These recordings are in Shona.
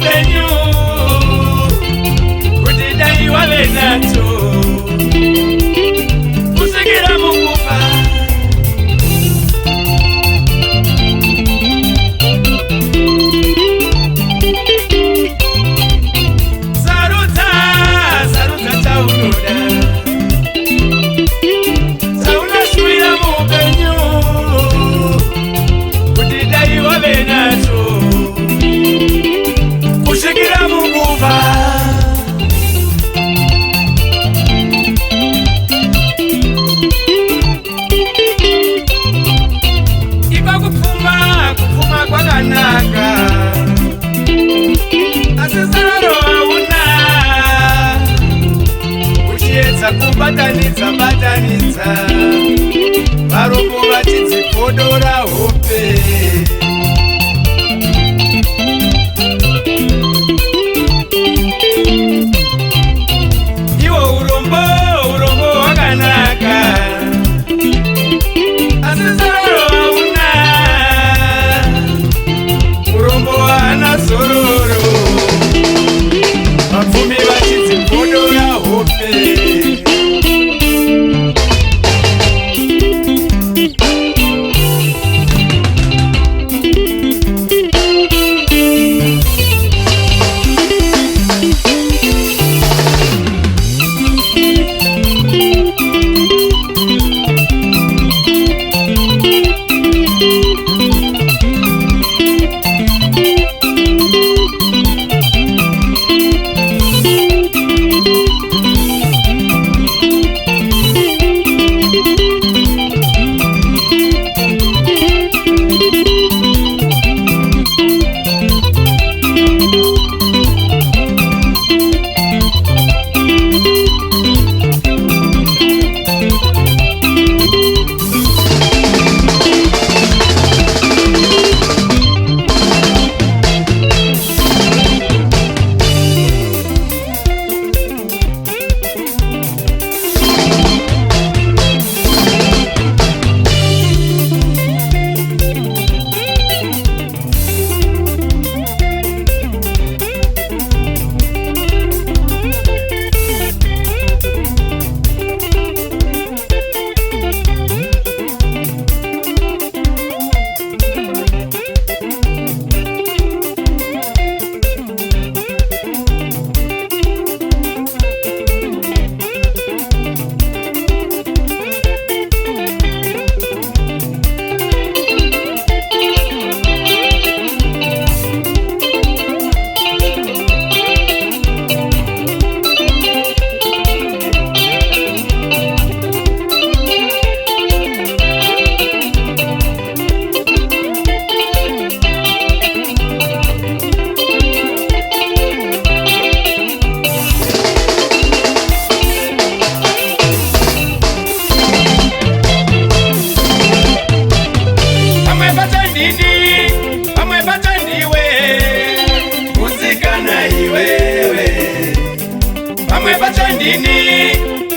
mupenyu kuti dai wave nacho kusvikira mukufa. Sarudza chaunoda chaunashuvira mupenyu kuti dai wave nacho kusvikira mukufa. Ipa kupfuma kwakanaka asi zaro hauna uchiedza kubatanidza varombo vachidzipodora hope. Iwo urombo hwakanaka asi zaro hauna urombo hana zororo vapfumi vachidzipodora hope.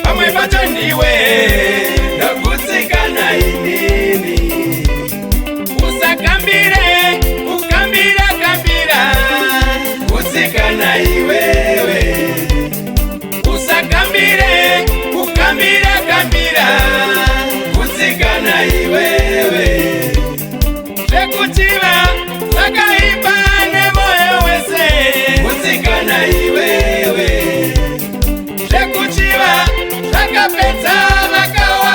Pamwe pacho ndiwe Gutsikana inini usakambire kambira Gutsikana iwewe usakambire kambira Gutsikana iwewe zvekutiva zvakaipa nemoyo wese Gutsikana iwewe zvekuchiva zvakapedza vakawa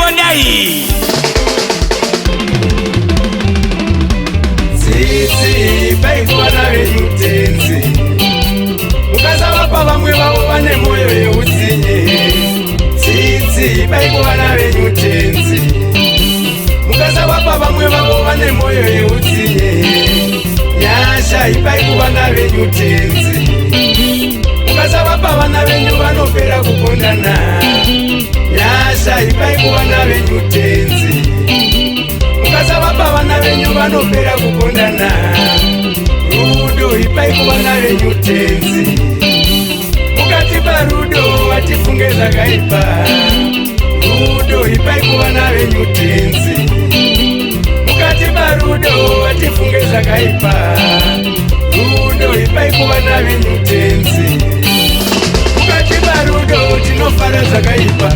kondai tsitsi paikuwana venyutenzi mukasavapa vamwe vavo vane moyo yeutsinye tsitsi paikuwana venyutenzi mukasavapa vamwe vavo vane moyo yeutsinye nyasha ipaikuwana venyutenzi mukasavapa vana venyu vanopera kukondana nyasha ipaikuwana venyutenzi mukasavapa vana venyu vanopera kukondana rudo ipaikuwana venyutenzi mukatipa rudo vatifunge zvakaipa rudo ipaikuwana venyutenzi mukatipa rudo vatifunge zvakaipa rudo ipaikuwana venyutenzi mukatipa rudo tinofara zvakaipa